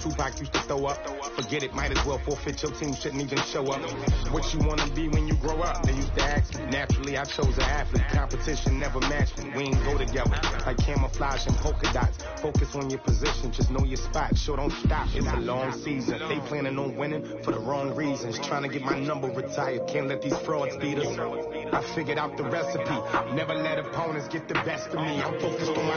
Tupac used to throw up. Forget it, might as well forfeit. Your team shouldn't even show up. What you wanna be when you grow up? They used to ask me. Naturally, I chose an athlete. Competition never matched me. We ain't go together like camouflage and polka dots. Focus on your position, just know your spot. Sure, don't stop. It's a long season. They planning on winning for the wrong reasons. Trying to get my number retired. Can't let these frauds beat us. I figured out the recipe. Never let opponents get the best of me. I'm focused on my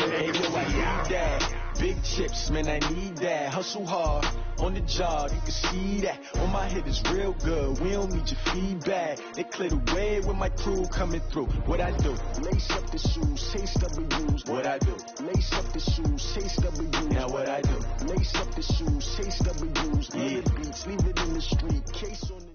game. Big chips, man, I need that. Hustle hard on the job, you can see that. On my head is real good, we don't need your feedback. They clear the way with my crew coming through. What I do? Lace up the shoes, chase W's. What I do? Lace up the shoes, chase W's. Now what I do? Lace up the shoes, chase W's. Yeah, beats, leave it in the street. Case on the...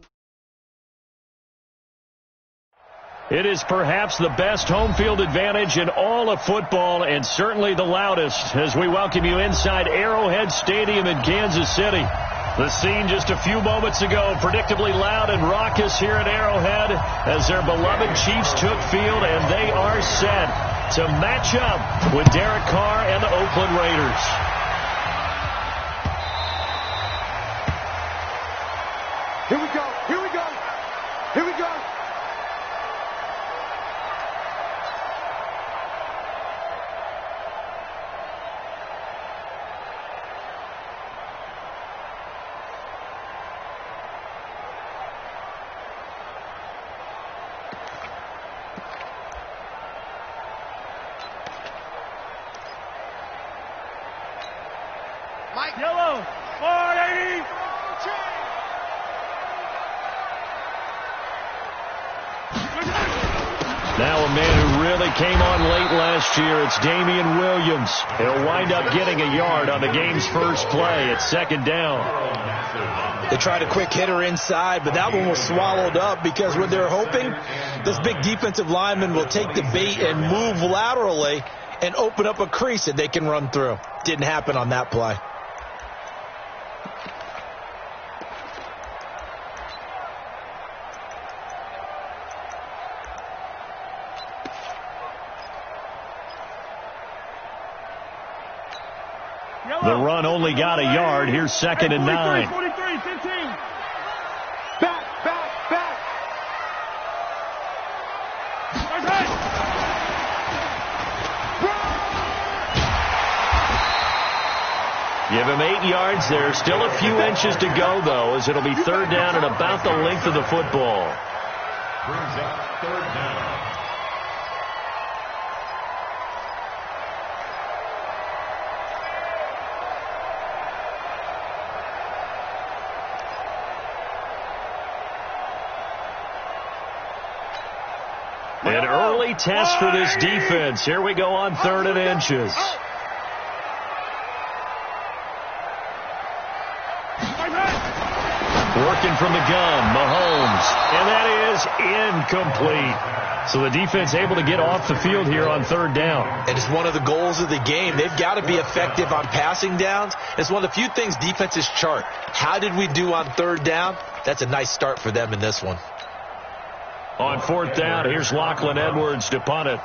It is perhaps the best home field advantage in all of football, and certainly the loudest, as we welcome you inside Arrowhead Stadium in Kansas City. The scene just a few moments ago, predictably loud and raucous here at Arrowhead as their beloved Chiefs took field, and they are set to match up with Derek Carr and the Oakland Raiders. Here we go, here we go, here we go. Yellow, 480. Now a man who really came on late last year, it's Damian Williams. He'll wind up getting a yard on the game's first play at second down. They tried a quick hitter inside, but that one was swallowed up because what they're hoping, this big defensive lineman will take the bait and move laterally and open up a crease that they can run through. Didn't happen on that play. The run only got a yard. Here's second and 9. 43, 15. Back. Give him 8 yards there. Still a few inches to go, though, as it'll be third down and about the length of the football. Brings up third down. An early test for this defense. Here we go on 3rd and inches. Working from the gun, Mahomes. And that is incomplete. So the defense able to get off the field here on 3rd down. And it's one of the goals of the game. They've got to be effective on passing downs. It's one of the few things defenses chart. How did we do on 3rd down? That's a nice start for them in this one. On 4th down, here's Lachlan Edwards to punt it.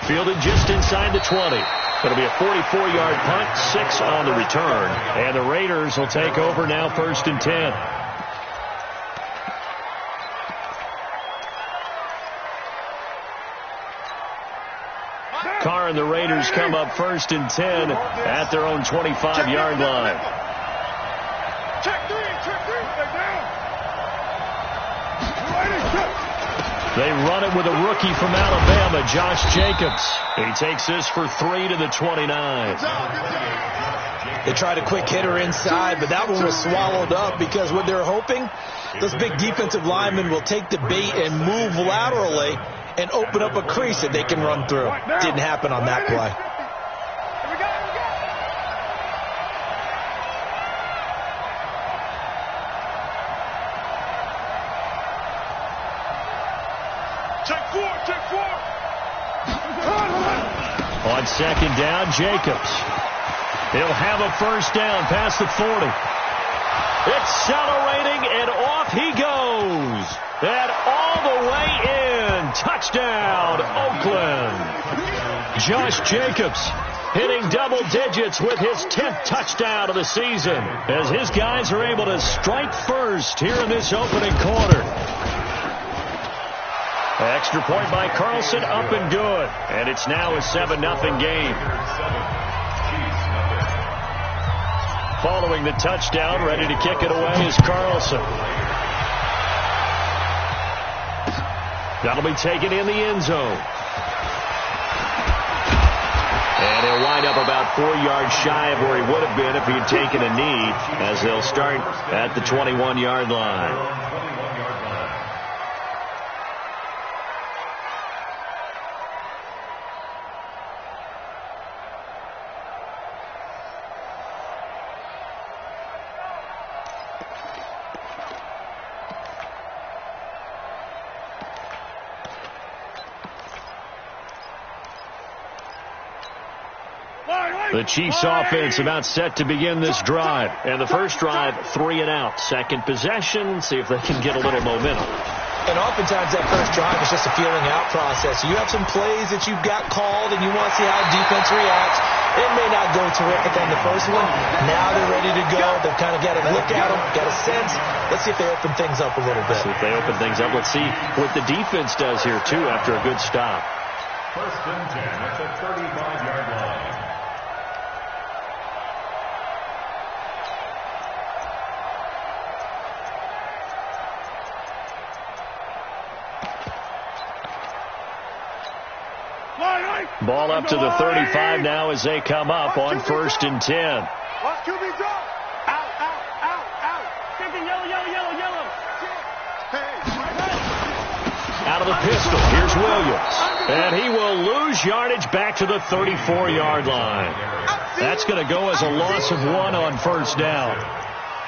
Fielded just inside the 20. It'll be a 44-yard punt, 6 on the return. And the Raiders will take over now 1st and 10. Carr and the Raiders come up 1st and 10 at their own 25-yard line. Check three, they're down. They run it with a rookie from Alabama, Josh Jacobs. He takes this for 3 to the 29. They tried a quick hitter inside, but that one was swallowed up because what they're hoping, this big defensive lineman will take the bait and move laterally and open up a crease that they can run through. Didn't happen on that play. Check four. On 2nd down, Jacobs. He'll have a 1st down past the 40. Accelerating, and off he goes. And all the way in. Touchdown, Oakland. Josh Jacobs hitting double digits with his 10th touchdown of the season as his guys are able to strike first here in this opening quarter. Extra point by Carlson, up and good. And it's now a 7-0 game. Following the touchdown, ready to kick it away is Carlson. That'll be taken in the end zone. And he'll wind up about 4 yards shy of where he would have been if he had taken a knee, as they'll start at the 21-yard line. The Chiefs offense about set to begin this drive. And the first drive, 3 and out. Second possession, see if they can get a little momentum. And oftentimes that first drive is just a feeling out process. You have some plays that you've got called and you want to see how defense reacts. It may not go terrific on the first one. Now they're ready to go. They've kind of got to look at them, got a sense. Let's see if they open things up a little bit. See if they open things up. Let's see what the defense does here, too, after a good stop. First and 10 at the 35-yard line. Ball up to the 35 now as they come up on 1st and 10. Watch QB drop. Out, out, out, out. Kicking yellow, yellow, yellow, yellow. Out of the pistol, here's Williams. And he will lose yardage back to the 34-yard line. That's going to go as a loss of 1 on 1st down.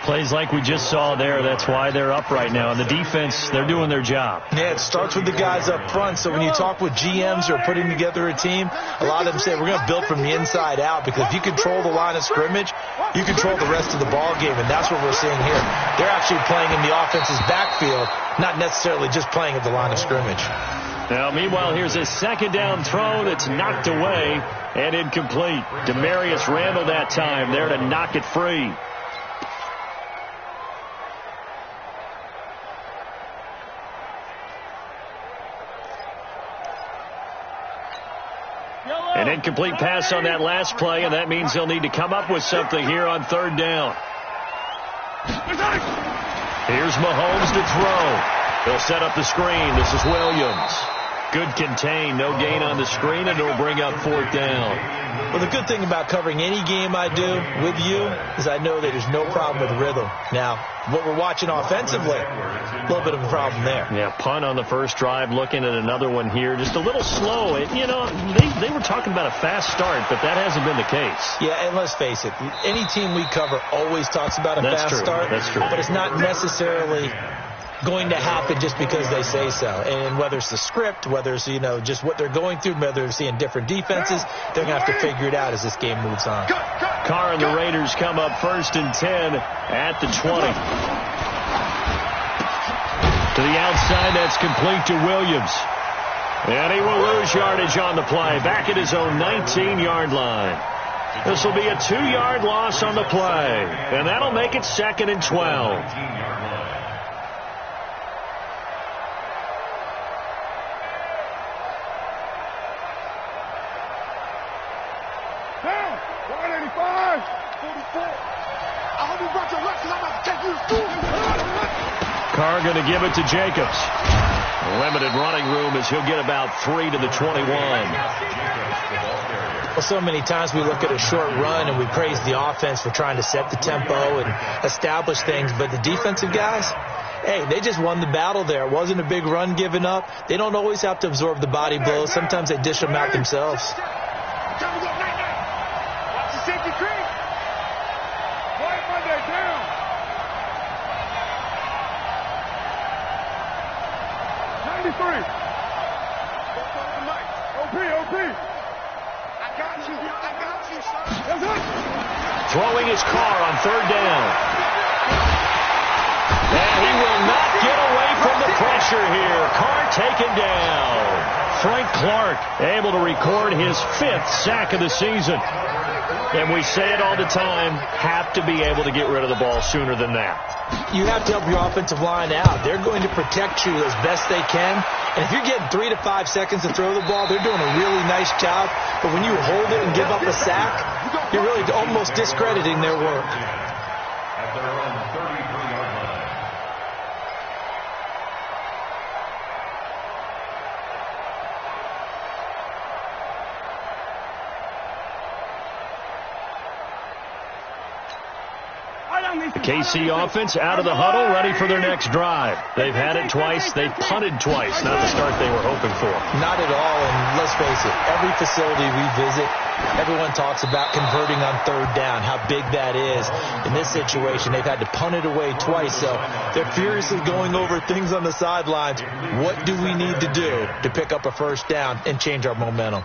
Plays like we just saw there. That's why they're up right now. And the defense, they're doing their job. Yeah, it starts with the guys up front. So when you talk with GMs who are putting together a team, a lot of them say we're going to build from the inside out, because if you control the line of scrimmage, you control the rest of the ball game. And that's what we're seeing here. They're actually playing in the offense's backfield, not necessarily just playing at the line of scrimmage. Now, meanwhile, here's a second down throw that's knocked away and incomplete. Demarius Randall that time there to knock it free. An incomplete pass on that last play, and that means they'll need to come up with something here on 3rd down. Here's Mahomes to throw. He'll set up the screen. This is Williams. Good contain, no gain on the screen, and it'll bring up 4th down. Well, the good thing about covering any game I do with you is I know that there's no problem with rhythm. Now, what we're watching offensively, a little bit of a problem there. Yeah, punt on the first drive, looking at another one here. Just a little slow. You know, they were talking about a fast start, but that hasn't been the case. Yeah, and let's face it, any team we cover always talks about a fast start. That's true. But it's not necessarily going to happen just because they say so. And whether it's the script, whether it's, just what they're going through, whether they're seeing different defenses, they're going to have to figure it out as this game moves on. Carr and the Raiders come up 1st and 10 at the 20. To the outside, that's complete to Williams. And he will lose yardage on the play, back at his own 19-yard line. This will be a 2-yard loss on the play, and that'll make it 2nd and 12. Carr going to give it to Jacobs. Limited running room as he'll get about 3 to the 21. Well, so many times we look at a short run and we praise the offense for trying to set the tempo and establish things, but the defensive guys, hey, they just won the battle there. It wasn't a big run given up. They don't always have to absorb the body blows. Sometimes they dish them out themselves. Throwing his Carr on 3rd down. pressure here. Carr taken down. Frank Clark able to record his 5th sack of the season. And we say it all the time, have to be able to get rid of the ball sooner than that. You have to help your offensive line out. They're going to protect you as best they can. And if you're getting 3 to 5 seconds to throw the ball, they're doing a really nice job. But when you hold it and give up a sack, you're really almost discrediting their work. At their own 33-yard line. The KC offense out of the huddle, ready for their next drive. They've had it twice. They've punted twice. Not the start they were hoping for. Not at all, and let's face it, every facility we visit, everyone talks about converting on 3rd down, how big that is. In this situation, they've had to punt it away twice, so they're furiously going over things on the sidelines. What do we need to do to pick up a 1st down and change our momentum?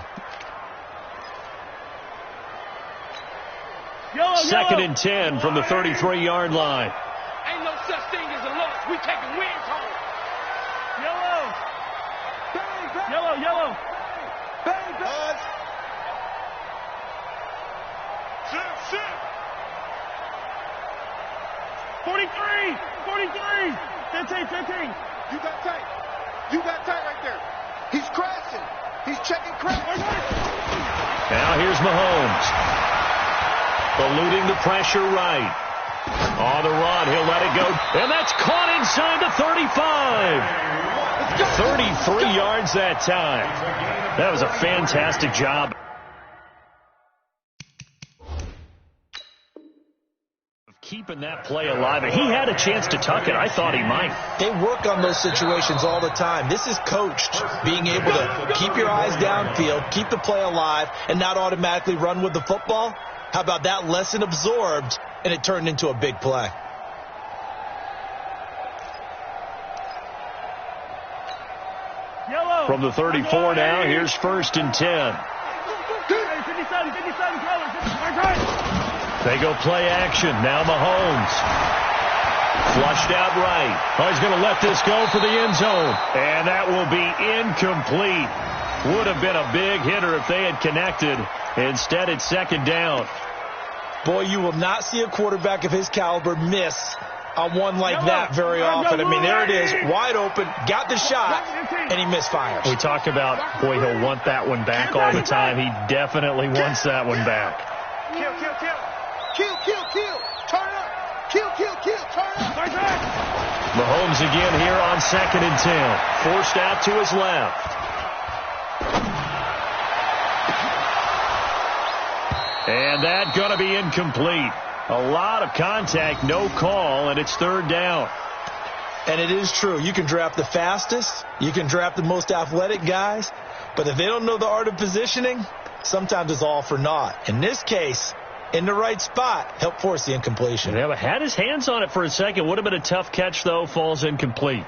2nd and 10 from the 33-yard line. Ain't no such thing as a loss. We taking wins home. Yellow. Yellow, yellow. Bang, bang. Sit. 43. 15. You got tight right there. He's crashing. He's checking crash. Now here's Mahomes. Eluding the pressure right. On the run, he'll let it go. And that's caught inside the 35. 33 yards that time. That was a fantastic job of keeping that play alive. And he had a chance to tuck it. I thought he might. They work on those situations all the time. This is coached, being able to keep your eyes downfield, keep the play alive, and not automatically run with the football. How about that lesson absorbed, and it turned into a big play? From the 34 now, here's 1st and 10. They go play action. Now Mahomes. Flushed out right. Oh, he's going to let this go for the end zone. And that will be incomplete. Would have been a big hitter if they had connected. Instead, it's 2nd down. Boy, you will not see a quarterback of his caliber miss on one like that very often. I mean, there it is, wide open, got the shot, and he misfires. We talk about, boy, he'll want that one back all the time. He definitely wants that one back. Kill. Turn up. Kill. Turn up. Mahomes again here on 2nd and 10. Forced out to his left. And that's going to be incomplete. A lot of contact, no call, and it's 3rd down. And it is true. You can draft the fastest. You can draft the most athletic guys. But if they don't know the art of positioning, sometimes it's all for naught. In this case, in the right spot, help force the incompletion. Yeah, but had his hands on it for a second. Would have been a tough catch, though. Falls incomplete.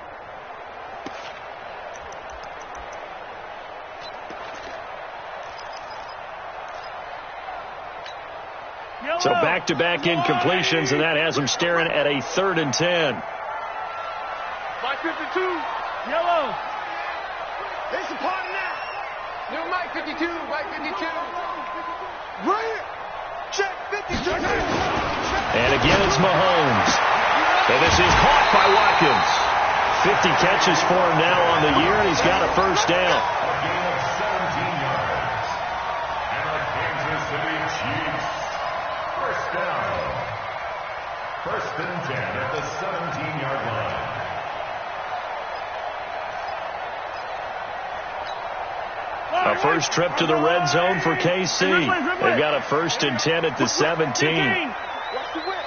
So back-to-back incompletions, and that has him staring at a 3rd and 10. Mike 52. Yellow. It's a party now. New Mike 52. Right here. Check 52. And again, it's Mahomes. And this is caught by Watkins. 50 catches for him now on the year, and he's got a 1st down. A gain of 17 yards. And the Kansas City Chiefs. 1st down. 1st and 10 at the 17-yard line. A first trip to the red zone for KC. They've got a 1st and 10 at the 17. Watch the whip.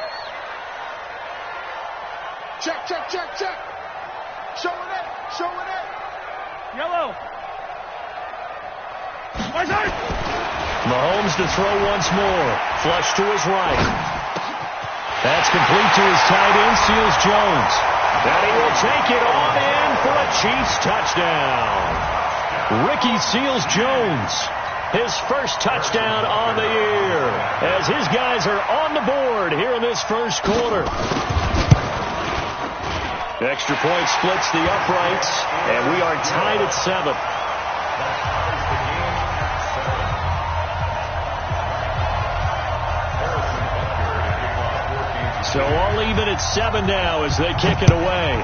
Check. Show it. Yellow. Mahomes to throw once more. Flush to his right. That's complete to his tight end, Seals Jones. And he will take it on in for a Chiefs touchdown. Ricky Seals-Jones, his 1st touchdown on the year, as his guys are on the board here in this 1st quarter. Extra point splits the uprights, and we are tied at 7. So all even at 7 now as they kick it away.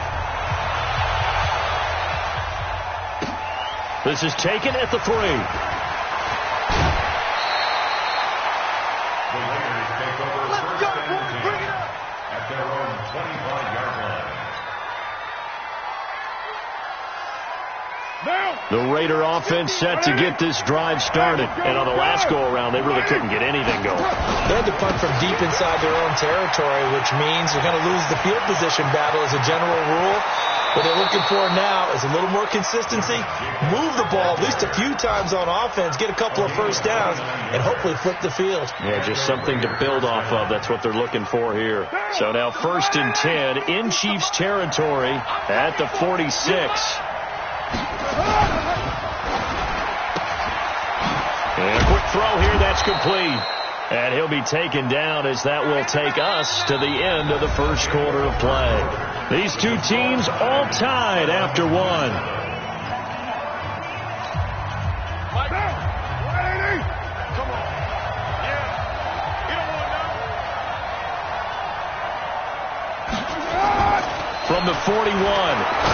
This is taken at the 3. The Raiders take over first and 10 at their own 25-yard line. The Raider offense set to get this drive started. And on the last go-around, they really couldn't get anything going. They had to punt from deep inside their own territory, which means they're going to lose the field position battle as a general rule. What they're looking for now is a little more consistency, move the ball at least a few times on offense, get a couple of first downs, and hopefully flip the field. Yeah, just something to build off of. That's what they're looking for here. So now 1st and 10 in Chiefs territory at the 46. And a quick throw here, that's complete. And he'll be taken down as that will take us to the end of the first quarter of play. These two teams all tied after 1. Come on. Yeah. You don't want From the 41,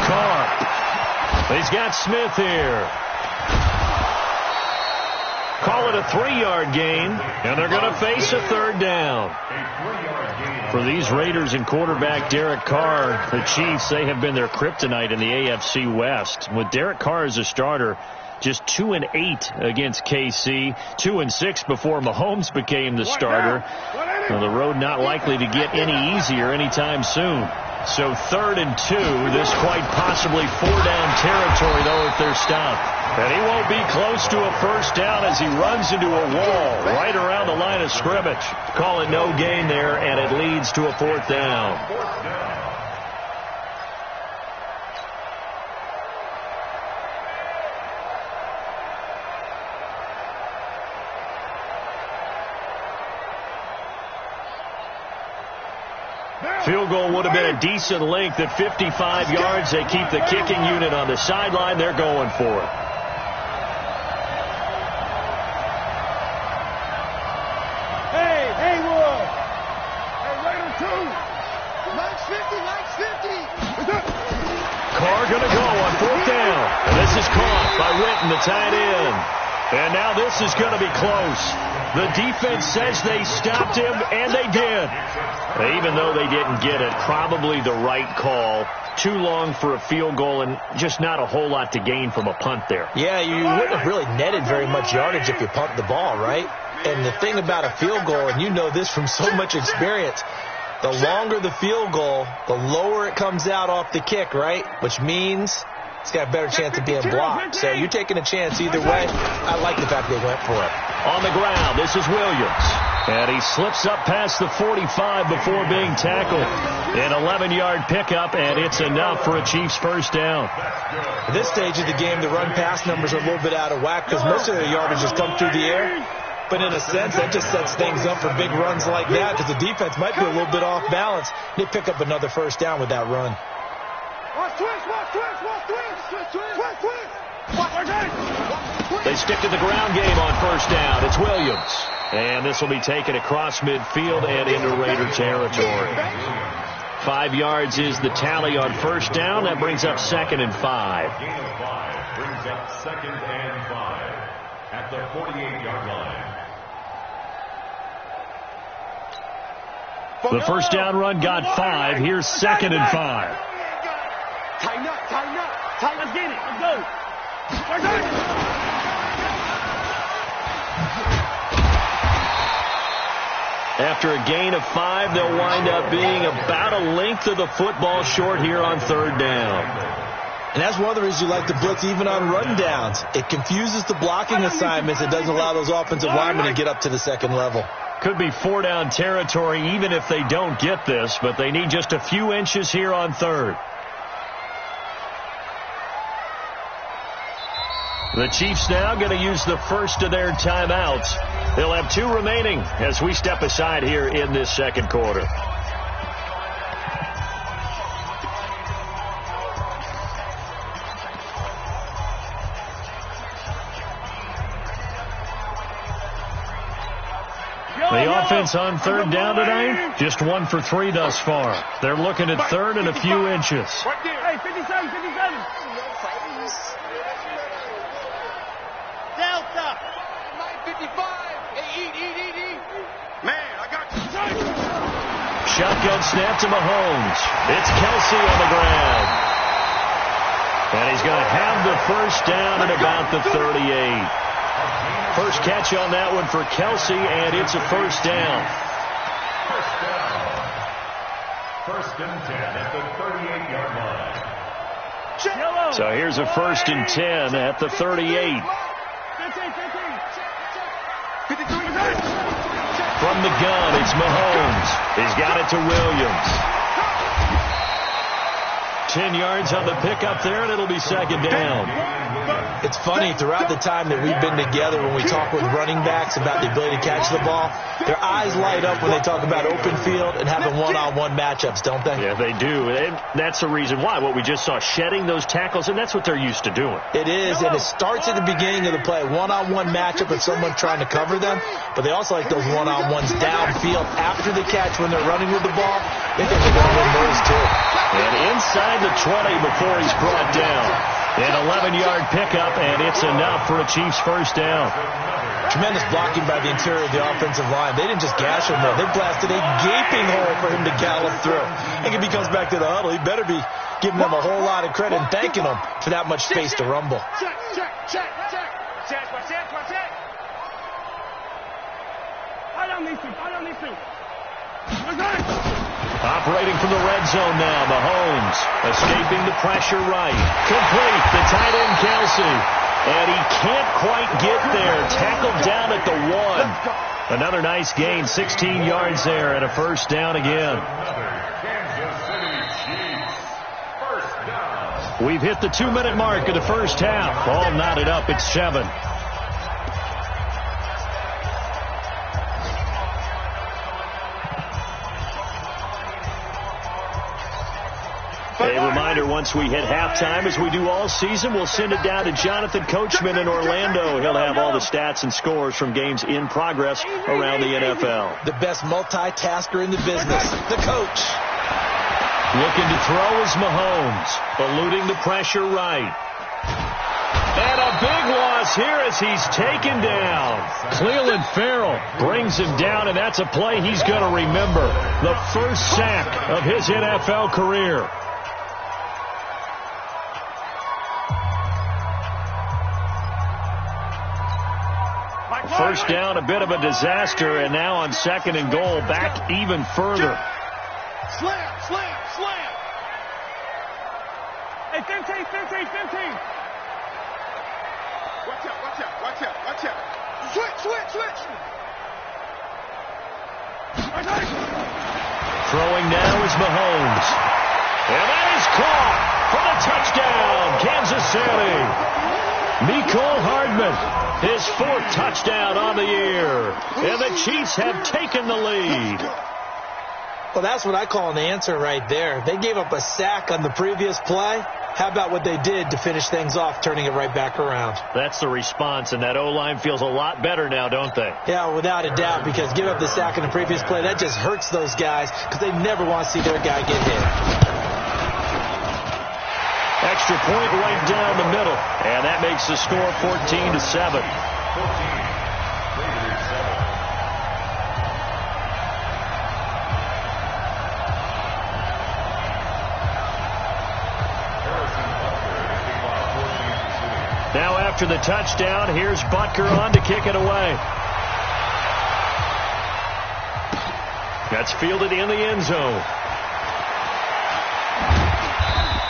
Carr. He's got Smith here. Call it a 3-yard gain, and they're going to face a 3rd down. For these Raiders and quarterback Derek Carr, the Chiefs, they have been their kryptonite in the AFC West. With Derek Carr as a starter, just 2-8 against KC, 2-6 before Mahomes became the starter. Well, the road not likely to get any easier anytime soon. So 3rd and 2, this quite possibly 4-down territory, though, if they're stopped. And he won't be close to a first down as he runs into a wall right around the line of scrimmage. Call it no gain there, and it leads to a 4th down. Field goal would have been a decent length at 55 yards. They keep the kicking unit on the sideline. They're going for it. Hey, Haywood. Hey, Raider 2. Max 50, Max 50. Carr going to go on 4th down. And this is caught by Witten, the tight end. And now this is going to be close. The defense says they stopped him, and they did. Even though they didn't get it, probably the right call. Too long for a field goal and just not a whole lot to gain from a punt there. Yeah, you wouldn't have really netted very much yardage if you pumped the ball, right? And the thing about a field goal, and you know this from so much experience, the longer the field goal, the lower it comes out off the kick, right? Which means it's got a better chance of being blocked. So you're taking a chance either way. I like the fact they went for it. On the ground, this is Williams. And he slips up past the 45 before being tackled. An 11-yard pickup, and it's enough for a Chiefs first down. At this stage of the game, the run-pass numbers are a little bit out of whack because most of their yardage has come through the air. But in a sense, that just sets things up for big runs like that because the defense might be a little bit off balance. They pick up another first down with that run. They stick to the ground game on first down. It's Williams. And this will be taken across midfield and into Raider territory. 5 yards is the tally on first down. That brings up 2nd and 5. Gain of 5 brings up 2nd and 5 at the 48-yard line. The first down run got 5. Here's 2nd and 5. Tighten up, tighten up. Let's get it. Let's go. After a gain of 5, they'll wind up being about a length of the football short here on 3rd down. And that's one of the reasons you like to blitz even on run downs. It confuses the blocking assignments. It doesn't allow those offensive linemen to get up to the 2nd level. Could be 4-down territory even if they don't get this, but they need just a few inches here on 3rd. The Chiefs now going to use the first of their timeouts. They'll have 2 remaining as we step aside here in this 2nd quarter. The offense on third down tonight, just 1 for 3 thus far. They're looking at third and a few inches. Hey, 57, 57. Delta. 955. Hey, eat. Man, I got you. Shotgun snap to Mahomes. It's Kelsey on the ground. And he's going to have the first down at about the 38. First catch on that one for Kelsey, and it's a first down. First and 10 at the 38-yard line. So here's a first and 10 at the 38. 53. From the gun, it's Mahomes. He's got it to Williams. 10 yards on the pickup there, and it'll be second down. It's funny, throughout the time that we've been together, when we talk with running backs about the ability to catch the ball, their eyes light up when they talk about open field and having one-on-one matchups, don't they? Yeah, they do. And that's the reason why. What we just saw, shedding those tackles, and that's what they're used to doing. It is, and it starts at the beginning of the play. One-on-one matchup with someone trying to cover them, but they also like those one-on-ones downfield after the catch when they're running with the ball. They think they're going to win those too. And inside the 20 before he's brought down. An 11-yard pickup, and it's enough for a Chiefs first down. Tremendous blocking by the interior of the offensive line. They didn't just gash him there. They blasted a gaping hole for him to gallop through. I think if he comes back to the huddle, he better be giving them a whole lot of credit and thanking them for that much space to rumble. Check. I don't need to. Operating from the red zone now, Mahomes escaping the pressure right. Complete, the tight end Kelsey. And he can't quite get there. Tackled down at the 1. Another nice gain, 16 yards there, and a first down again. We've hit the 2-minute mark of the first half. All knotted up at 7. A reminder, once we hit halftime, as we do all season, we'll send it down to Jonathan Coachman in Orlando. He'll have all the stats and scores from games in progress around the NFL. The best multitasker in the business, the coach. Looking to throw is Mahomes, eluding the pressure right. And a big loss here as he's taken down. Cleveland Farrell brings him down, and that's a play he's going to remember. The first sack of his NFL career. First down, a bit of a disaster, and now on second and goal, back even further. Slam. Hey, 15. Watch out. Switch. Throwing now is Mahomes. And that is caught for the touchdown, Kansas City. Mecole Hardman, his 4th touchdown on the year. And the Chiefs have taken the lead. Well, that's what I call an answer right there. They gave up a sack on the previous play. How about what they did to finish things off, turning it right back around? That's the response, and that O-line feels a lot better now, don't they? Yeah, without a doubt, because give up the sack in the previous play, that just hurts those guys because they never want to see their guy get hit. Extra point right down the middle, and that makes the score 14-7. Now after the touchdown, here's Butker on to kick it away. That's fielded in the end zone.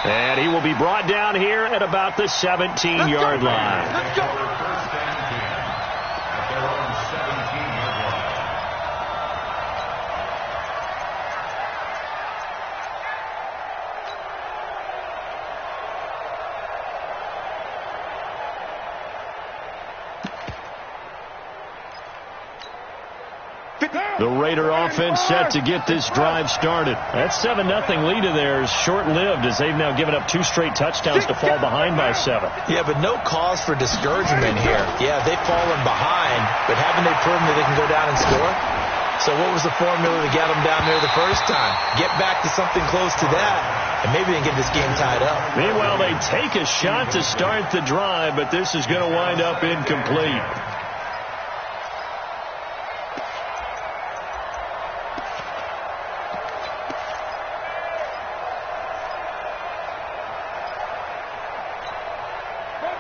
And he will be brought down here at about the 17-yard line. Let's go. The Raider offense set to get this drive started. That 7-0 lead of theirs short-lived as they've now given up 2 straight touchdowns to fall behind by 7. Yeah, but no cause for discouragement here. Yeah, they've fallen behind, but haven't they proven that they can go down and score? So what was the formula to get them down there the first time? Get back to something close to that, and maybe they can get this game tied up. Meanwhile, they take a shot to start the drive, but this is going to wind up incomplete.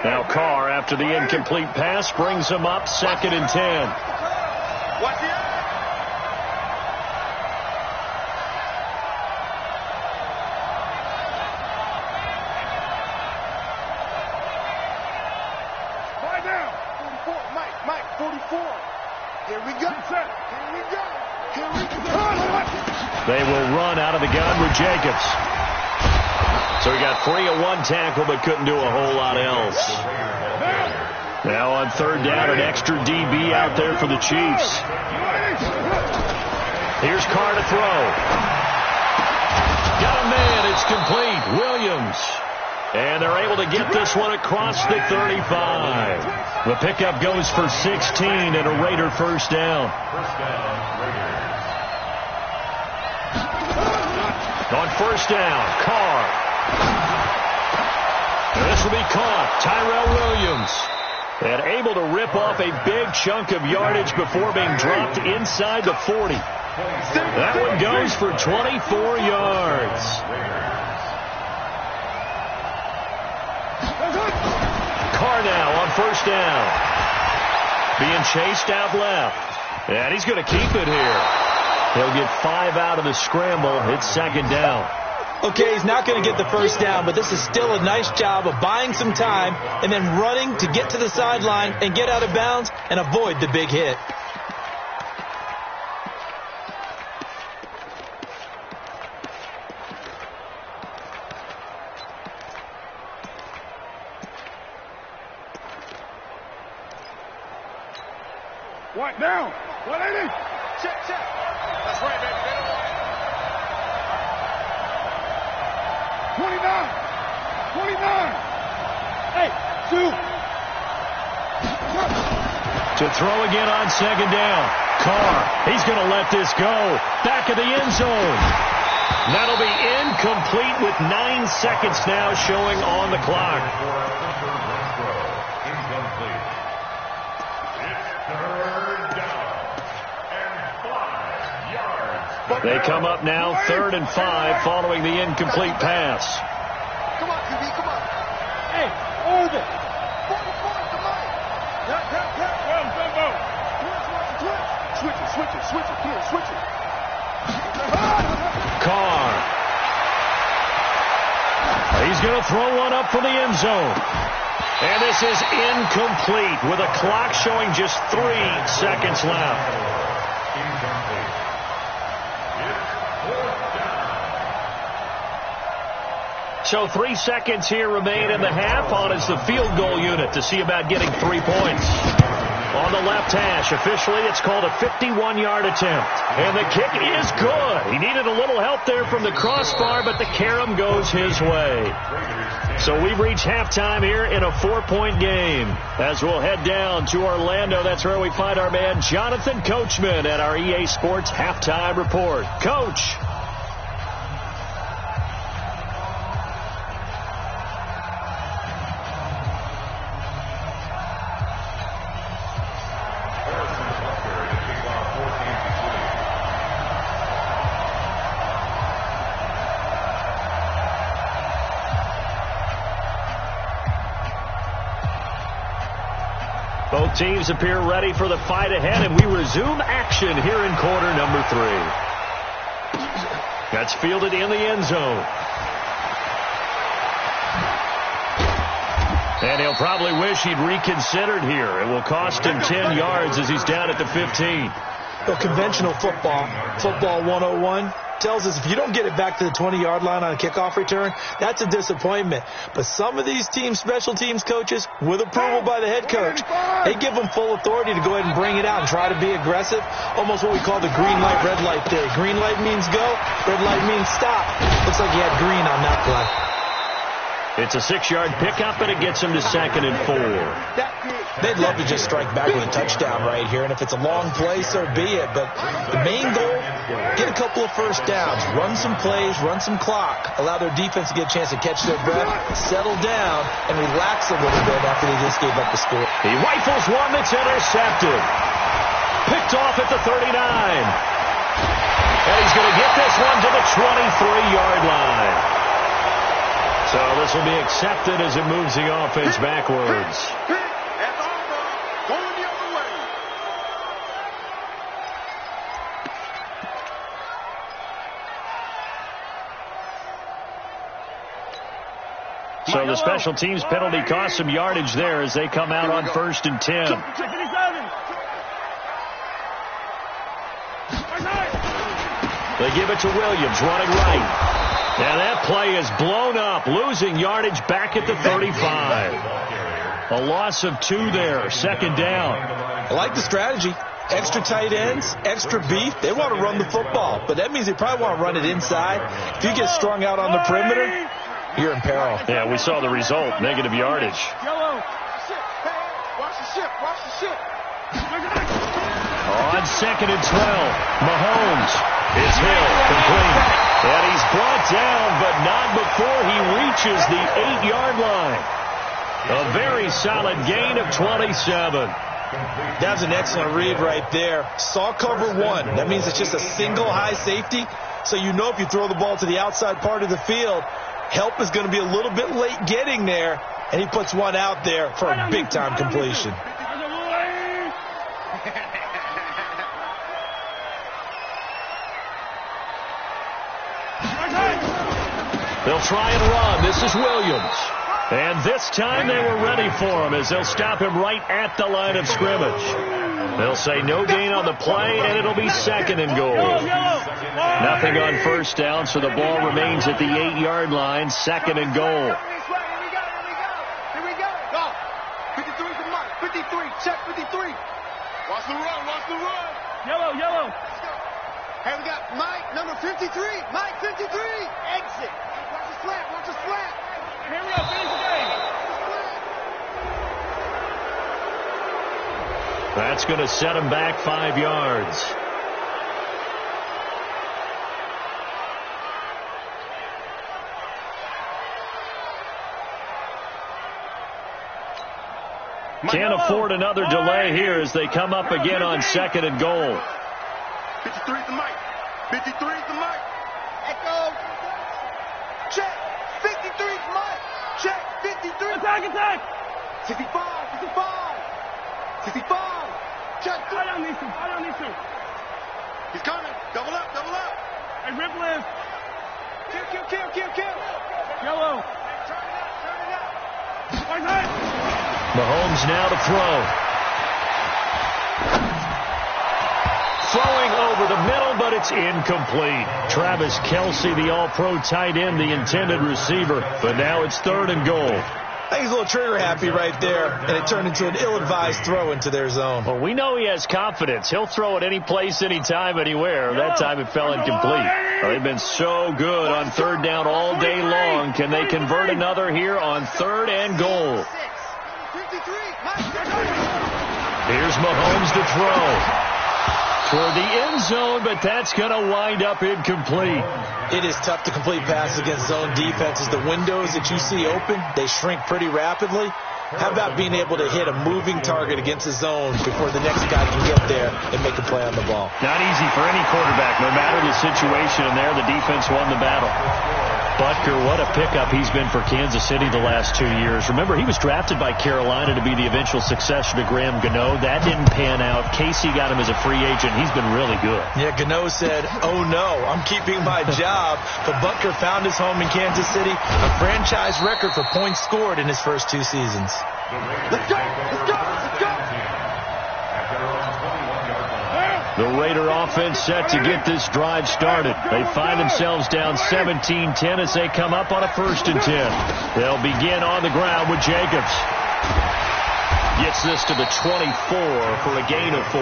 Now Carr, after the incomplete pass, brings him up 2nd and 10. Watch it. Right now. 44. Mike, 44. Here we go. Here we go. Here we go. They will run out of the gun with Jacobs. So he got 3 of 1 tackle, but couldn't do a whole lot else. Now on 3rd down, an extra DB out there for the Chiefs. Here's Carr to throw. Got a man. It's complete. Williams. And they're able to get this one across the 35. The pickup goes for 16 and a Raider first down. On 1st down, Carr. This will be caught. Tyrell Williams. And able to rip off a big chunk of yardage before being dropped inside the 40. That one goes for 24 yards. Carr now on 1st down. Being chased out left. And he's going to keep it here. He'll get 5 out of the scramble. It's 2nd down. Okay, he's not going to get the first down, but this is still a nice job of buying some time and then running to get to the sideline and get out of bounds and avoid the big hit. What now? 180. Check. That's right, baby. They don't want it. 29. Hey, 2. To throw again on 2nd down. Carr, he's going to let this go. Back of the end zone. That'll be incomplete with 9 seconds now showing on the clock. They come up now 3rd and 5 following the incomplete pass. Come on, QB, come on. Hey, hold it. 44, come on. Switch it. Here, switch it. Carr. He's going to throw one up for the end zone. And this is incomplete with a clock showing just 3 seconds left. So 3 seconds here remain in the half. On is the field goal unit to see about getting 3 points. On the left hash, officially it's called a 51-yard attempt. And the kick is good. He needed a little help there from the crossbar, but the carom goes his way. So we've reached halftime here in a 4-point game. As we'll head down to Orlando, that's where we find our man Jonathan Coachman at our EA Sports Halftime Report. Coach. Both teams appear ready for the fight ahead, and we resume action here in quarter number 3. That's fielded in the end zone. And he'll probably wish he'd reconsidered here. It will cost him 10 yards as he's down at the 15. Well, conventional football 101, tells us if you don't get it back to the 20-yard line on a kickoff return, that's a disappointment. But some of these team special teams coaches, with approval by the head coach, they give them full authority to go ahead and bring it out and try to be aggressive, almost what we call the green light, red light theory. Green light means go, red light means stop. Looks like he had green on that play. It's a 6-yard pickup, and it gets him to 2nd and 4. They'd love to just strike back with a touchdown right here, and if it's a long play, so be it. But the main goal, get a couple of first downs, run some plays, run some clock, allow their defense to get a chance to catch their breath, settle down, and relax a little bit after they just gave up the score. He rifles one that's intercepted. Picked off at the 39. And he's going to get this one to the 23-yard line. So this will be accepted as it moves the offense backwards. That's over. Going the other way. So the special teams penalty cost some yardage there as they come out on 1st and 10. They give it to Williams, running right. And that play is blown up, losing yardage back at the 35. A loss of 2 there, 2nd down. I like the strategy. Extra tight ends, extra beef. They want to run the football, but that means they probably want to run it inside. If you get strung out on the perimeter, you're in peril. Yeah, we saw the result, negative yardage. Watch the ship. Watch the ship. On 2nd and 12, Mahomes is Hill, complete. And he's brought down, but not before he reaches the 8-yard line. A very solid gain of 27. That's an excellent read right there. Saw cover 1. That means it's just a single high safety. So you know if you throw the ball to the outside part of the field, help is going to be a little bit late getting there. And he puts one out there for a big-time completion. They'll try and run. This is Williams. And this time they were ready for him as they'll stop him right at the line of scrimmage. They'll say no gain on the play, and it'll be 2nd and goal. Nothing on 1st down, so the ball remains at the 8-yard line, 2nd and goal. Here we go. Go. 53 to Mike. 53. Check 53. Watch the run. Watch the run. Yellow. Hey, we got Mike, number 53. Mike, 53. Exit. Watch the slap. Watch the slap. Here we go. Finish the game. That's going to set him back 5 yards. Can't afford another delay here as they come up again on 2nd and goal. 53 to Mike. 53 to Mike. Echo. Check. 53 to Mike. Check. 53. Attack. 65. 65. Check. I don't need to. He's coming. Double up. Hey, rip lift. Kill. Yellow. Turn it up. Mahomes now to throw. Throwing over the middle, but it's incomplete. Travis Kelce, the all-pro tight end, the intended receiver. But now it's 3rd and goal. I think he's a little trigger happy right there, and it turned into an ill-advised throw into their zone. Well, we know he has confidence. He'll throw it any place, anytime, anywhere. That time it fell incomplete. Well, they've been so good on 3rd down all day long. Can they convert another here on 3rd and goal? Here's Mahomes to throw. For the end zone, but that's going to wind up incomplete. It is tough to complete passes against zone defenses. The windows that you see open, they shrink pretty rapidly. How about being able to hit a moving target against the zone before the next guy can get there and make a play on the ball? Not easy for any quarterback, no matter the situation. And there, the defense won the battle. Butker, what a pickup he's been for Kansas City the last 2 years. Remember, he was drafted by Carolina to be the eventual successor to Graham Gano. That didn't pan out. Casey got him as a free agent. He's been really good. Yeah, Gano said, oh no, I'm keeping my job. But Butker found his home in Kansas City, a franchise record for points scored in his first 2 seasons. Let's go. The Raider offense set to get this drive started. They find themselves down 17-10 as they come up on a 1st and 10. They'll begin on the ground with Jacobs. Gets this to the 24 for a gain of 4.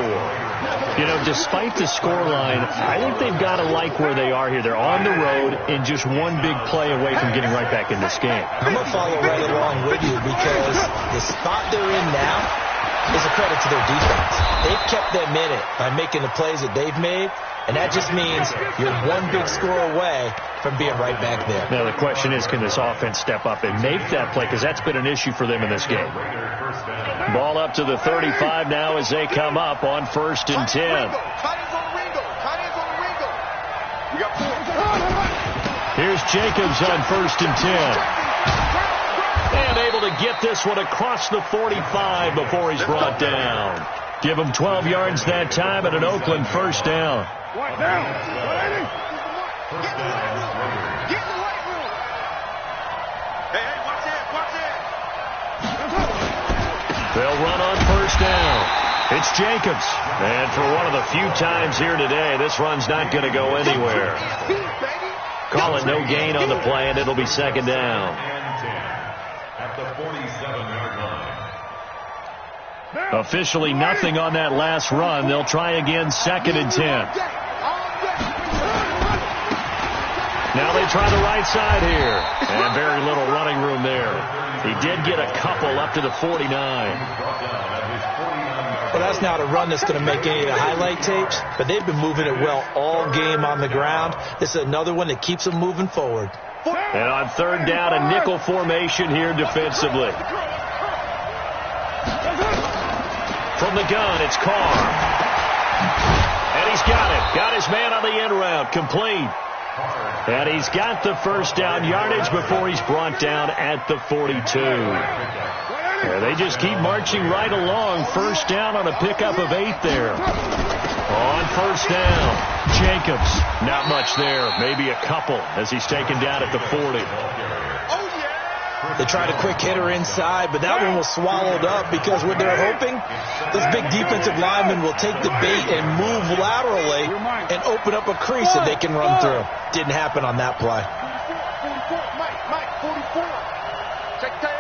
You know, despite the scoreline, I think they've got to like where they are here. They're on the road and just one big play away from getting right back in this game. I'm going to follow right along with you because the spot they're in now is a credit to their defense. They've kept them in it by making the plays that they've made, and that just means you're one big score away from being right back there. Now, the question is, can this offense step up and make that play? Because that's been an issue for them in this game. Ball up to the 35 now as they come up on 1st and 10. Here's Jacobs on 1st and 10. And able to get this one across the 45 before he's brought down. Give him 12 yards that time and an Oakland first down. Right down. First down, Raiders. Get in the right room. Hey, watch that. They'll run on first down. It's Jacobs. And for one of the few times here today, this run's not going to go anywhere. Call it no gain on the play, and it'll be 2nd down. At the 47-yard line. Officially nothing on that last run. They'll try again, 2nd and 10. Now they try the right side here. And very little running room there. He did get a couple up to the 49. Well, that's not a run that's going to make any of the highlight tapes, but they've been moving it well all game on the ground. This is another one that keeps them moving forward. And on 3rd down, a nickel formation here defensively. From the gun, it's Carr. And he's got it. Got his man on the end route. Complete. And he's got the first down yardage before he's brought down at the 42. Yeah, they just keep marching right along. First down on a pickup of 8 there. On first down, Jacobs. Not much there. Maybe a couple as he's taken down at the 40. They tried a quick hitter inside, but that one was swallowed up because what they're hoping, those big defensive linemen will take the bait and move laterally and open up a crease that they can run through. Didn't happen on that play. 44. Check tight.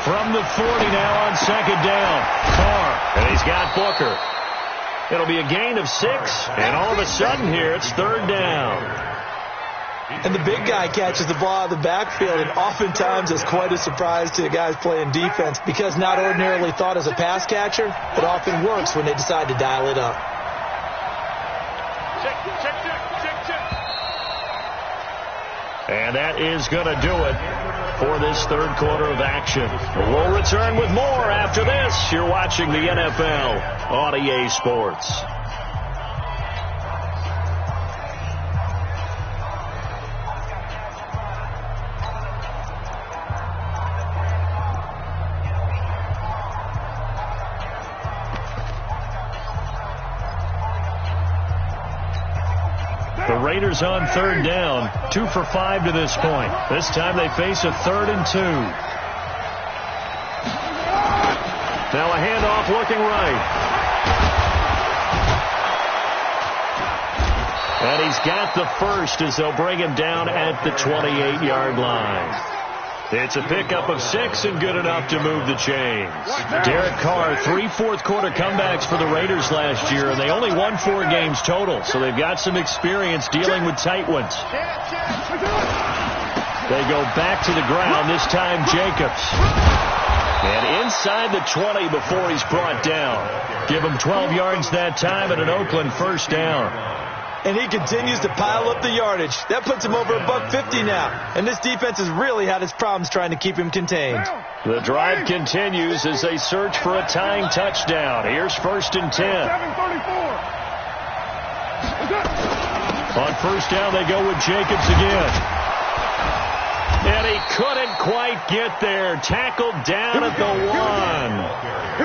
From the 40 now on 2nd down. Carr, and he's got Booker. It'll be a gain of 6, and all of a sudden here it's 3rd down. And the big guy catches the ball out of the backfield, and oftentimes it's quite a surprise to the guys playing defense because not ordinarily thought as a pass catcher, it often works when they decide to dial it up. Check. And that is going to do it for this 3rd quarter of action. We'll return with more after this. You're watching the NFL on EA Sports. The Raiders on 3rd down, 2 for 5 to this point. This time they face a 3rd and 2. Now a handoff looking right. And he's got the first as they'll bring him down at the 28-yard line. It's a pickup of 6 and good enough to move the chains. Derek Carr, 3 fourth-quarter comebacks for the Raiders last year, and they only won 4 games total, so they've got some experience dealing with tight ones. They go back to the ground, this time Jacobs. And inside the 20 before he's brought down. Give him 12 yards that time and an Oakland first down. And he continues to pile up the yardage. That puts him over $150 now. And this defense has really had its problems trying to keep him contained. The drive continues as they search for a tying touchdown. Here's 1st and 10. On first down, they go with Jacobs again. And he couldn't quite get there. Tackled down at the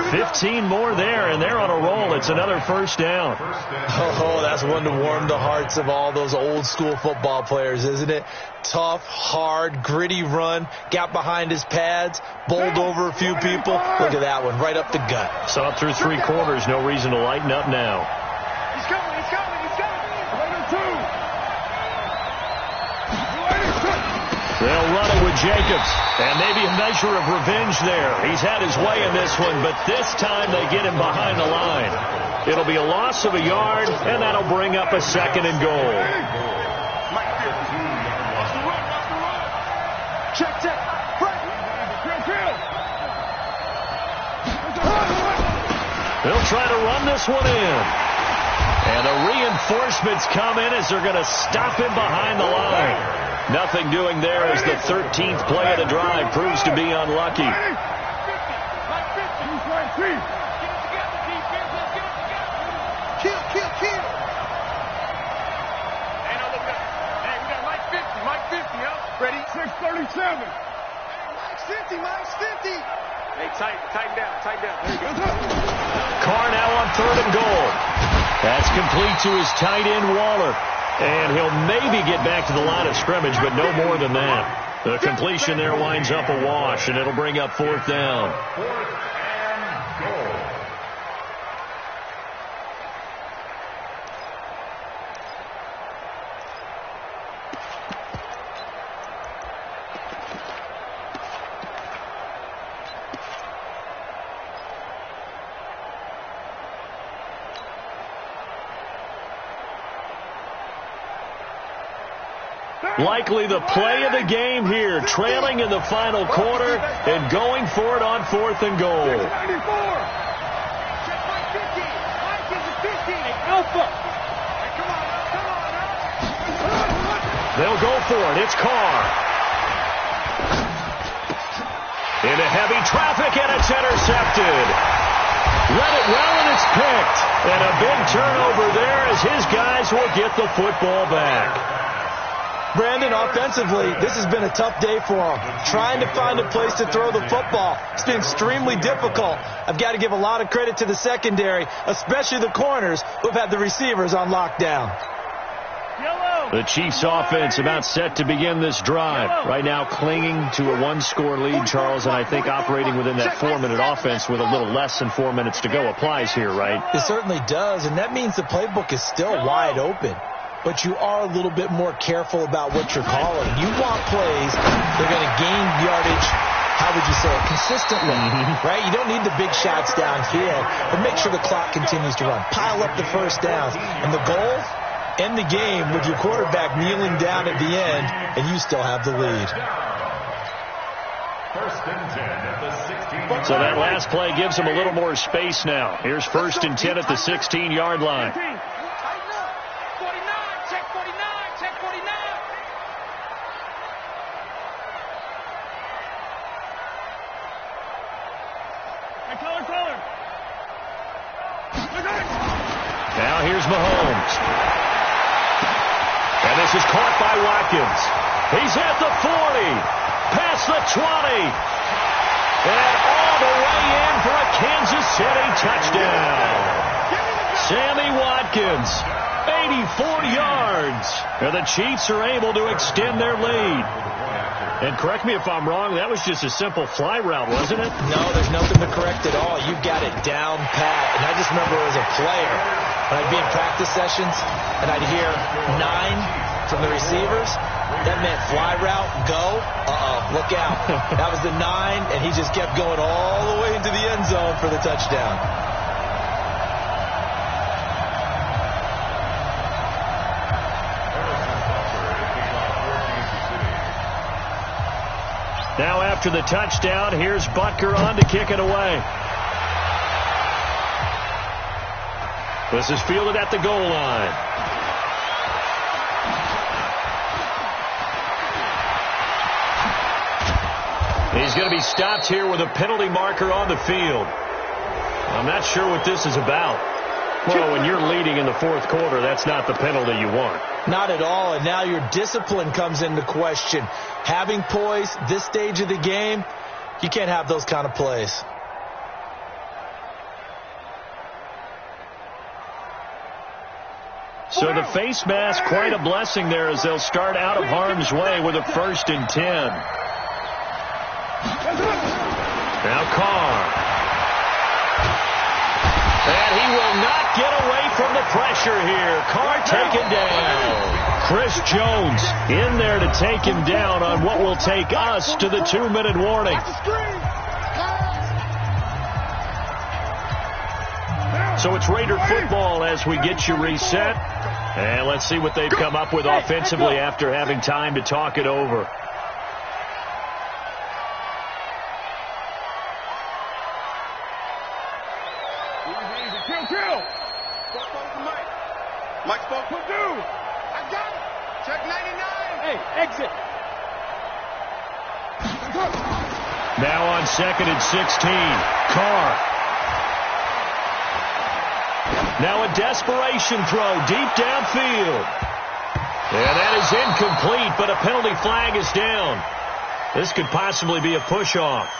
1. 15 more there, and they're on a roll. It's another first down. Oh, that's one to warm the hearts of all those old-school football players, isn't it? Tough, hard, gritty run. Got behind his pads, bowled over a few people. Look at that one, right up the gut. Saw it through 3 quarters. No reason to lighten up now. He's coming. They'll run it with Jacobs. And maybe a measure of revenge there. He's had his way in this one, but this time they get him behind the line. It'll be a loss of a yard, and that'll bring up a second and goal. Check. They'll try to run this one in. And the reinforcements come in as they're going to stop him behind the line. Nothing doing there as the 13th play of the drive proves to be unlucky. Kill. Hey, no, look up. Hey, we got Mike 50, huh? Ready? 637. Hey, Mike's 50. Hey, tighten down. There you go. Carr now on 3rd and goal. That's complete to his tight end, Waller. And he'll maybe get back to the line of scrimmage, but no more than that. The completion there winds up a wash, and it'll bring up 4th down. 4th and goal. Likely the play of the game here, trailing in the final quarter and going for it on 4th and goal. They'll go for it. It's Carr. Into heavy traffic, and it's intercepted. Read it well, and it's picked. And a big turnover there as his guys will get the football back. Brandon, offensively, this has been a tough day for him. Trying to find a place to throw the football. It's been extremely difficult. I've got to give a lot of credit to the secondary, especially the corners who've had the receivers on lockdown. The Chiefs offense about set to begin this drive. Right now clinging to a 1-score lead, Charles, and I think operating within that 4-minute offense with a little less than 4 minutes to go applies here, right? It certainly does, and that means the playbook is still wide open. But you are a little bit more careful about what you're calling. You want plays that are going to gain yardage, how would you say it, consistently, right? You don't need the big shots downfield, but make sure the clock continues to run. Pile up the first downs. And the goal, end the game with your quarterback kneeling down at the end, and you still have the lead. 1st and 10 at the 16. So that last play gives them a little more space now. Here's 1st and 10 at the 16-yard line. Now here's Mahomes. And this is caught by Watkins. He's at the 40. Past the 20. And all the way in for a Kansas City touchdown. Sammy Watkins, 84 yards. And the Chiefs are able to extend their lead. And correct me if I'm wrong, that was just a simple fly route, wasn't it? No, there's nothing to correct at all. You've got it down pat. And I just remember as a player, when I'd be in practice sessions and I'd hear 9 from the receivers, that meant fly route, go, look out. That was the 9, and he just kept going all the way into the end zone for the touchdown. Now after the touchdown, here's Butker on to kick it away. This is fielded at the goal line. He's going to be stopped here with a penalty marker on the field. I'm not sure what this is about. Well, when you're leading in the 4th quarter, that's not the penalty you want. Not at all, and now your discipline comes into question. Having poise this stage of the game, you can't have those kind of plays. So the face mask, quite a blessing there as they'll start out of harm's way with a 1st and 10. Now Carr. And he will not get away from the pressure here. Carr taken down. Chris Jones in there to take him down on what will take us to the 2-minute warning. So it's Raider football as we get you reset. And let's see what they've come up with offensively after having time to talk it over. Mike spoke. Purdue. I got it. Check 99. Hey, exit. Now on 2nd and 16. Carr. Now a desperation throw deep downfield. And that is incomplete, but a penalty flag is down. This could possibly be a push-off.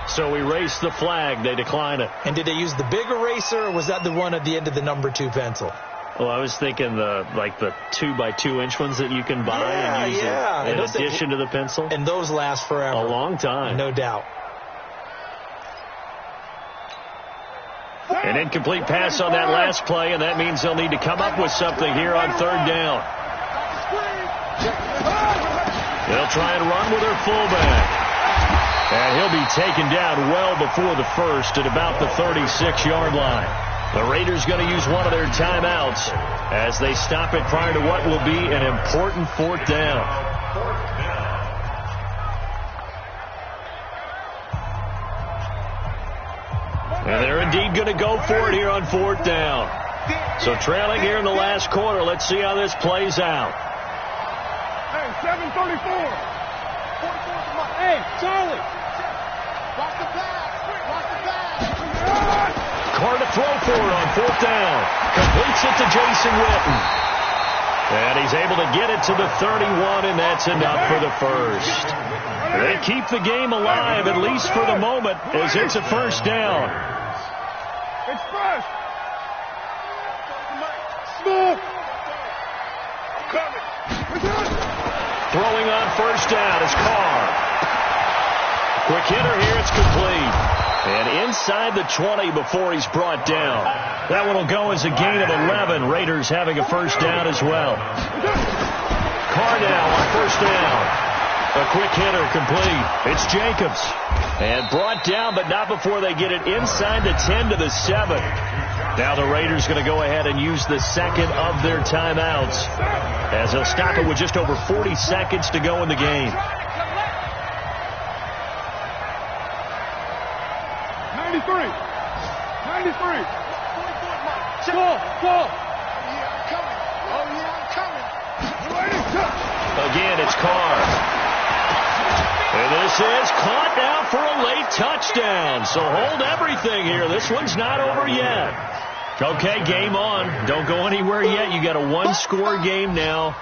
So we erase the flag. They decline it. And did they use the big eraser, or was that the one at the end of the number 2 pencil? Well, I was thinking the 2x2-inch ones that you can buy and use in addition to the pencil. And those last forever. A long time. No doubt. An incomplete pass on that last play, and that means they'll need to come up with something here on 3rd down. They'll try and run with their fullback. And he'll be taken down well before the first at about the 36-yard line. The Raiders going to use one of their timeouts as they stop it prior to what will be an important 4th down. And they're indeed going to go for it here on 4th down. So trailing here in the last quarter. Let's see how this plays out. Hey, 7:34. Hey, Charlie. Watch the pass. Watch the pass. Carr to throw for it on 4th down. Completes it to Jason Witten. And he's able to get it to the 31, and that's enough for the first. They keep the game alive, at least for the moment, as it's a 1st down. It's first. Smooth. Coming. Throwing on 1st down is Carr. Quick hitter here, it's complete. And inside the 20 before he's brought down. That one will go as a gain of 11. Raiders having a 1st down as well. Carr now on 1st down. A quick hitter complete. It's Jacobs. And brought down, but not before they get it inside the 10 to the 7. Now the Raiders going to go ahead and use the 2nd of their timeouts as they'll stop it with just over 40 seconds to go in the game. 93. 93. Go. Again, it's Carr. And this is caught now for a late touchdown. So hold everything here. This one's not over yet. Okay, game on. Don't go anywhere yet. You got a 1-score game now.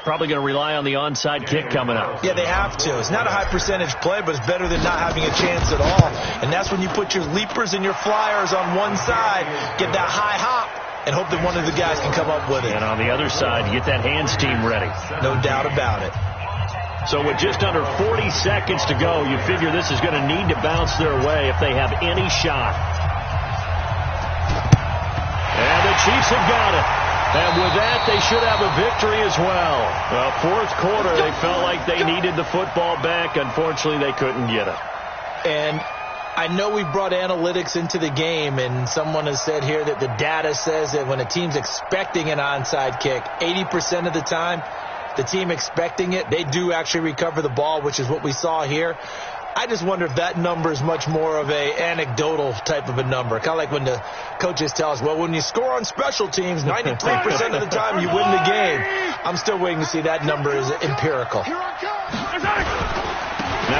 Probably going to rely on the onside kick coming up. Yeah, they have to. It's not a high percentage play, but it's better than not having a chance at all. And that's when you put your leapers and your flyers on one side, get that high hop, and hope that one of the guys can come up with it. And on the other side, you get that hands team ready. No doubt about it. So with just under 40 seconds to go, you figure this is going to need to bounce their way if they have any shot. And the Chiefs have got it. And with that, they should have a victory as well. Well, 4th quarter, they felt like they needed the football back. Unfortunately, they couldn't get it. And I know we brought analytics into the game, and someone has said here that the data says that when a team's expecting an onside kick, 80% of the time, the team expecting it, they do actually recover the ball, which is what we saw here. I just wonder if that number is much more of a anecdotal type of a number. Kind of like when the coaches tell us, well, when you score on special teams, 93% of the time you win the game. I'm still waiting to see that number is empirical. Now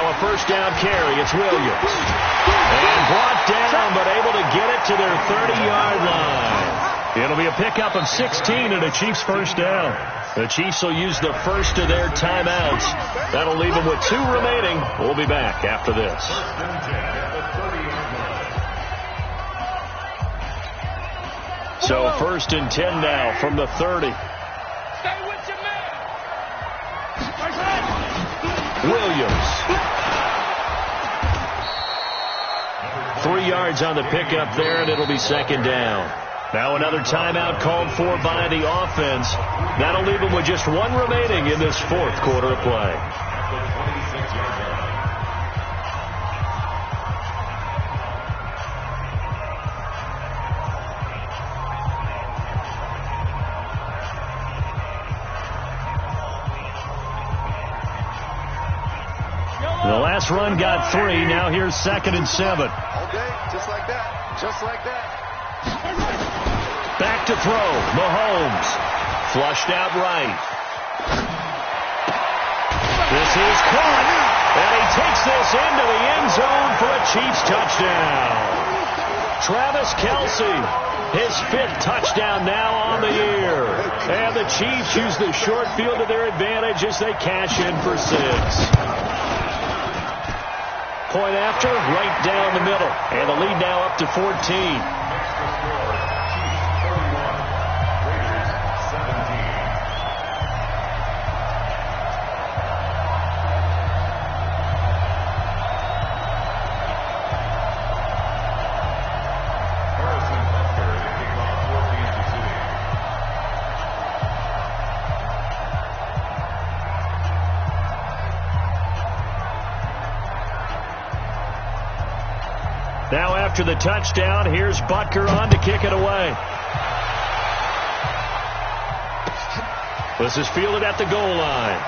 a 1st down carry. It's Williams. And brought down, but able to get it to their 30-yard line. It'll be a pickup of 16 and a Chiefs 1st down. The Chiefs will use the first of their timeouts. That'll leave them with 2 remaining. We'll be back after this. So 1st and 10 now from the 30. Stay with your man. Williams. 3 yards on the pickup there, and it'll be second down. Now another timeout called for by the offense. That'll leave them with just 1 remaining in this fourth quarter of play. The last run got 3. Now here's 2nd and 7. Okay, just like that. Just like that. Back to throw. Mahomes. Flushed out right. This is caught. And he takes this into the end zone for a Chiefs touchdown. Travis Kelce, his 5th touchdown now on the year. And the Chiefs use the short field to their advantage as they cash in for 6. Point after, right down the middle. And the lead now up to 14. Now after the touchdown, here's Butker on to kick it away. This is fielded at the goal line.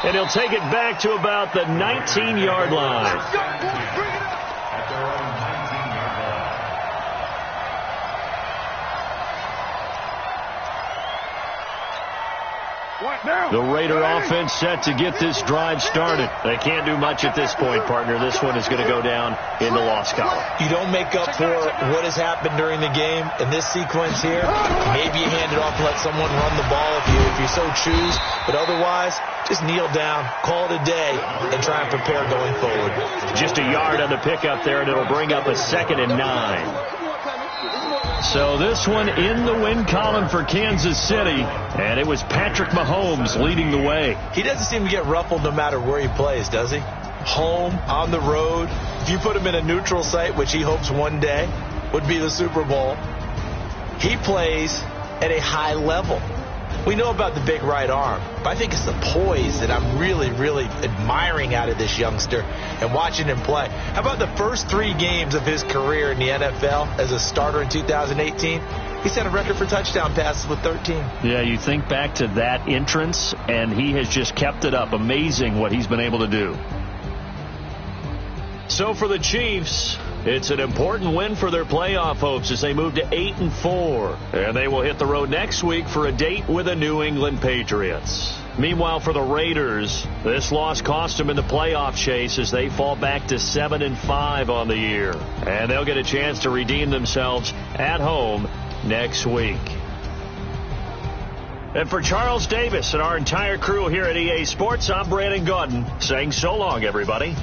And he'll take it back to about the 19-yard line. Let's go, boys, bring it up. At their own 19-yard line. The Raider offense set to get this drive started. They can't do much at this point, partner. This one is going to go down in the loss column. You don't make up for what has happened during the game in this sequence here. Maybe you hand it off and let someone run the ball if you so choose. But otherwise, just kneel down, call it a day, and try and prepare going forward. Just a yard on the pickup there, and it'll bring up a 2nd and 9. So this one in the win column for Kansas City, and it was Patrick Mahomes leading the way. He doesn't seem to get ruffled no matter where he plays, does he? Home, on the road. If you put him in a neutral site, which he hopes one day would be the Super Bowl, he plays at a high level. We know about the big right arm, but I think it's the poise that I'm really, really admiring out of this youngster and watching him play. How about the first 3 games of his career in the NFL as a starter in 2018? He set a record for touchdown passes with 13. Yeah, you think back to that entrance, and he has just kept it up. Amazing what he's been able to do. So for the Chiefs, it's an important win for their playoff hopes as they move to 8-4. And they will hit the road next week for a date with the New England Patriots. Meanwhile, for the Raiders, this loss cost them in the playoff chase as they fall back to 7-5 on the year. And they'll get a chance to redeem themselves at home next week. And for Charles Davis and our entire crew here at EA Sports, I'm Brandon Gaudin saying so long, everybody.